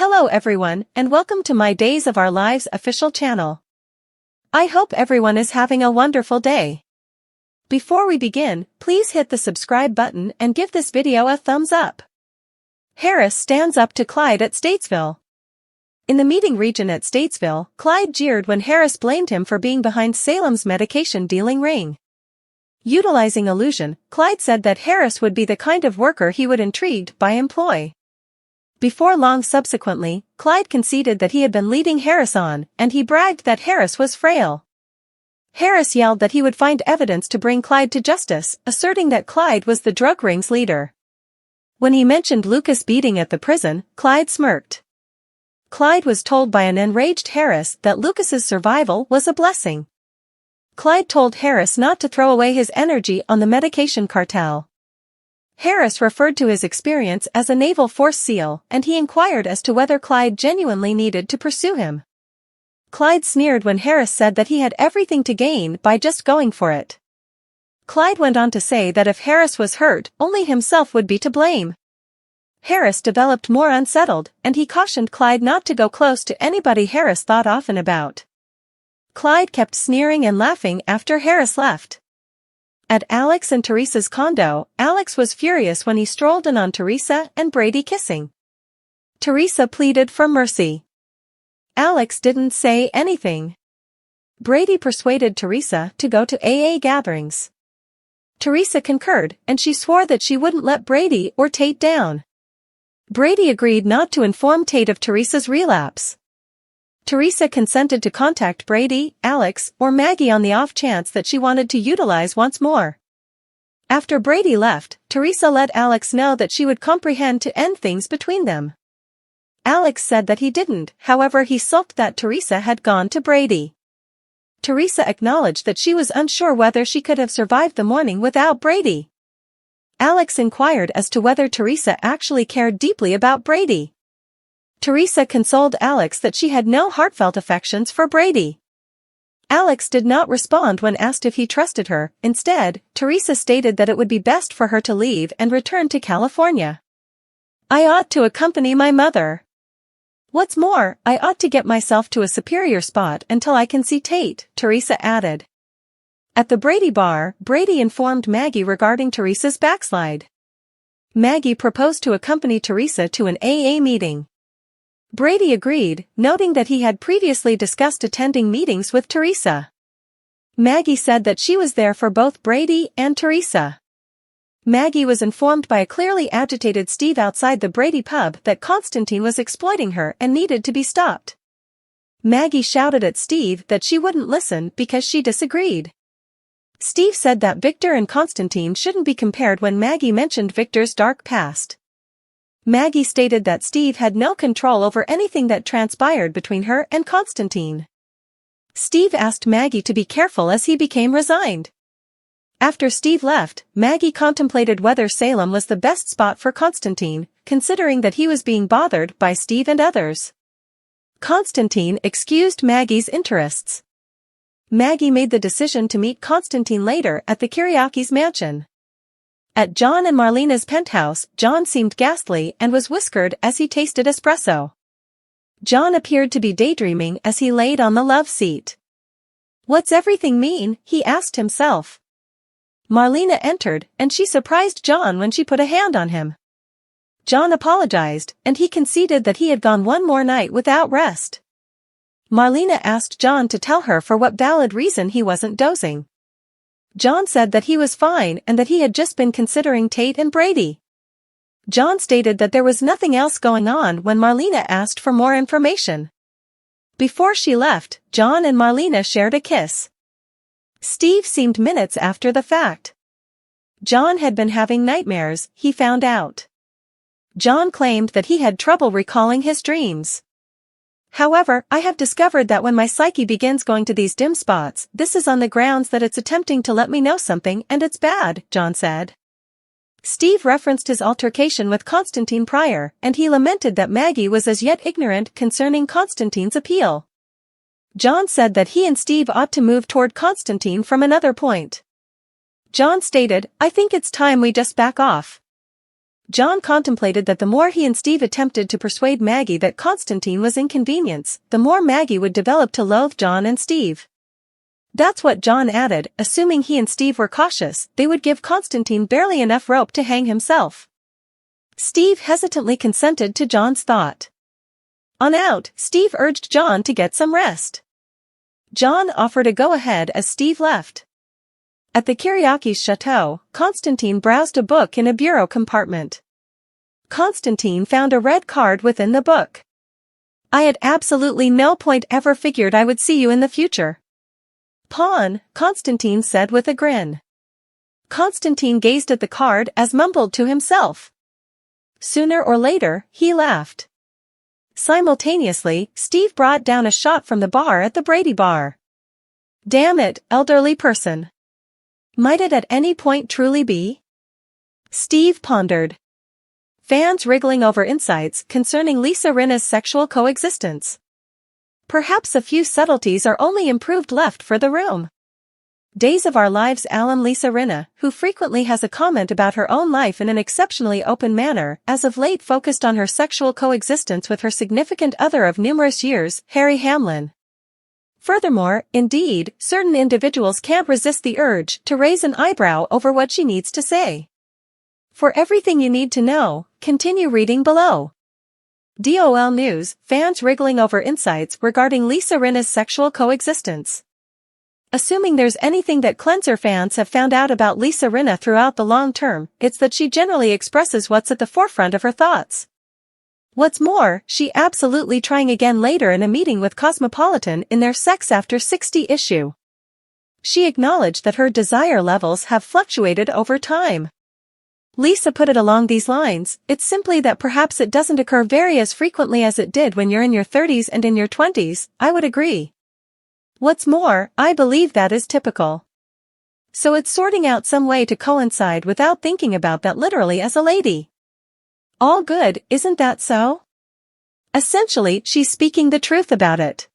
Hello everyone, and welcome to my Days of Our Lives official channel. I hope everyone is having a wonderful day. Before we begin, please hit the subscribe button and give this video a thumbs up. Harris stands up to Clyde at Statesville. In the meeting region at Statesville, Clyde jeered when Harris blamed him for being behind Salem's medication dealing ring. Utilizing illusion, Clyde said that Harris would be the kind of worker he would intrigued by employ. Before long subsequently, Clyde conceded that he had been leading Harris on, and he bragged that Harris was frail. Harris yelled that he would find evidence to bring Clyde to justice, asserting that Clyde was the drug ring's leader. When he mentioned Lucas beating at the prison, Clyde smirked. Clyde was told by an enraged Harris that Lucas's survival was a blessing. Clyde told Harris not to throw away his energy on the medication cartel. Harris referred to his experience as a Naval Force SEAL, and he inquired as to whether Clyde genuinely needed to pursue him. Clyde sneered when Harris said that he had everything to gain by just going for it. Clyde went on to say that if Harris was hurt, only himself would be to blame. Harris developed more unsettled, and he cautioned Clyde not to go close to anybody Harris thought often about. Clyde kept sneering and laughing after Harris left. At Alex and Teresa's condo, Alex was furious when he strolled in on Teresa and Brady kissing. Teresa pleaded for mercy. Alex didn't say anything. Brady persuaded Teresa to go to AA gatherings. Teresa concurred, and she swore that she wouldn't let Brady or Tate down. Brady agreed not to inform Tate of Teresa's relapse. Teresa consented to contact Brady, Alex, or Maggie on the off chance that she wanted to utilize once more. After Brady left, Teresa let Alex know that she would comprehend to end things between them. Alex said that he didn't, however he sulked that Teresa had gone to Brady. Teresa acknowledged that she was unsure whether she could have survived the morning without Brady. Alex inquired as to whether Teresa actually cared deeply about Brady. Teresa consoled Alex that she had no heartfelt affections for Brady. Alex did not respond when asked if he trusted her. Instead, Teresa stated that it would be best for her to leave and return to California. "I ought to accompany my mother. What's more, I ought to get myself to a superior spot until I can see Tate," Teresa added. At the Brady bar, Brady informed Maggie regarding Teresa's backslide. Maggie proposed to accompany Teresa to an AA meeting. Brady agreed, noting that he had previously discussed attending meetings with Teresa. Maggie said that she was there for both Brady and Teresa. Maggie was informed by a clearly agitated Steve outside the Brady pub that Constantine was exploiting her and needed to be stopped. Maggie shouted at Steve that she wouldn't listen because she disagreed. Steve said that Victor and Constantine shouldn't be compared when Maggie mentioned Victor's dark past. Maggie stated that Steve had no control over anything that transpired between her and Constantine. Steve asked Maggie to be careful as he became resigned. After Steve left, Maggie contemplated whether Salem was the best spot for Constantine, considering that he was being bothered by Steve and others. Constantine excused Maggie's interests. Maggie made the decision to meet Constantine later at the Kiriakis mansion. At John and Marlena's penthouse, John seemed ghastly and was whiskered as he tasted espresso. John appeared to be daydreaming as he laid on the love seat. "What's everything mean?" he asked himself. Marlena entered, and she surprised John when she put a hand on him. John apologized, and he conceded that he had gone one more night without rest. Marlena asked John to tell her for what valid reason he wasn't dozing. John said that he was fine and that he had just been considering Tate and Brady. John stated that there was nothing else going on when Marlena asked for more information. Before she left, John and Marlena shared a kiss. Steve seemed minutes after the fact. John had been having nightmares, he found out. John claimed that he had trouble recalling his dreams. "However, I have discovered that when my psyche begins going to these dim spots, this is on the grounds that it's attempting to let me know something and it's bad," John said. Steve referenced his altercation with Constantine prior, and he lamented that Maggie was as yet ignorant concerning Constantine's appeal. John said that he and Steve ought to move toward Constantine from another point. John stated, "I think it's time we just back off." John contemplated that the more he and Steve attempted to persuade Maggie that Constantine was inconvenience, the more Maggie would develop to loathe John and Steve. That's what John added, assuming he and Steve were cautious, they would give Constantine barely enough rope to hang himself. Steve hesitantly consented to John's thought. On out, Steve urged John to get some rest. John offered a go-ahead as Steve left. At the Kyriakis chateau, Constantine browsed a book in a bureau compartment. Constantine found a red card within the book. I at absolutely no point ever figured I would see you in the future. Pawn, Constantine said with a grin. Constantine gazed at the card as mumbled to himself. Sooner or later, he laughed. Simultaneously, Steve brought down a shot from the bar at the Brady bar. Damn it, elderly person. Might it at any point truly be? Steve pondered. Fans wriggling over insights concerning Lisa Rinna's sexual coexistence. Perhaps a few subtleties are only improved left for the room. Days of Our Lives alum Lisa Rinna, who frequently has a comment about her own life in an exceptionally open manner, as of late focused on her sexual coexistence with her significant other of numerous years, Harry Hamlin. Furthermore, indeed, certain individuals can't resist the urge to raise an eyebrow over what she needs to say. For everything you need to know, continue reading below. DOL News, fans wriggling over insights regarding Lisa Rinna's sexual coexistence. Assuming there's anything that Cleanser fans have found out about Lisa Rinna throughout the long term, it's that she generally expresses what's at the forefront of her thoughts. What's more, she absolutely trying again later in a meeting with Cosmopolitan in their Sex After 60 issue. She acknowledged that her desire levels have fluctuated over time. Lisa put it along these lines, it's simply that perhaps it doesn't occur very as frequently as it did when you're in your 30s and in your 20s, I would agree. What's more, I believe that is typical. So it's sorting out some way to coincide without thinking about that literally as a lady. All good, isn't that so? Essentially, she's speaking the truth about it.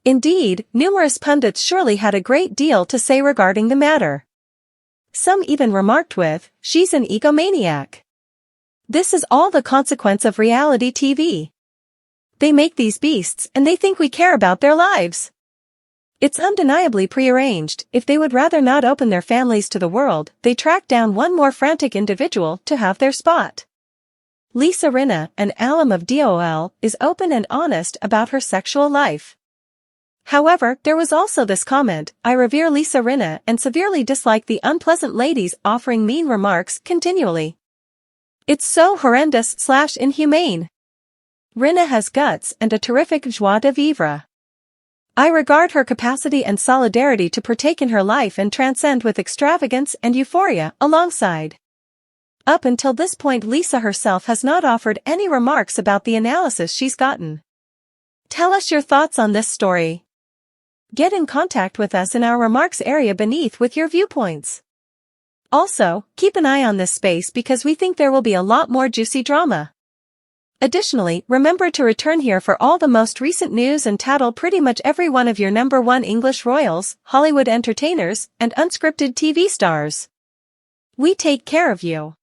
Indeed, numerous pundits surely had a great deal to say regarding the matter. Some even remarked with, she's an egomaniac. This is all the consequence of reality TV. They make these beasts and they think we care about their lives. It's undeniably prearranged. If they would rather not open their families to the world, they track down one more frantic individual to have their spot. Lisa Rinna, an alum of DOL, is open and honest about her sexual life. However, there was also this comment, I revere Lisa Rinna and severely dislike the unpleasant ladies offering mean remarks continually. It's so horrendous/inhumane. Rinna has guts and a terrific joie de vivre. I regard her capacity and solidarity to partake in her life and transcend with extravagance and euphoria alongside. Up until this point, Lisa herself has not offered any remarks about the analysis she's gotten. Tell us your thoughts on this story. Get in contact with us in our remarks area beneath with your viewpoints. Also, keep an eye on this space because we think there will be a lot more juicy drama. Additionally, remember to return here for all the most recent news and tattle pretty much every one of your #1 English royals, Hollywood entertainers, and unscripted TV stars. We take care of you.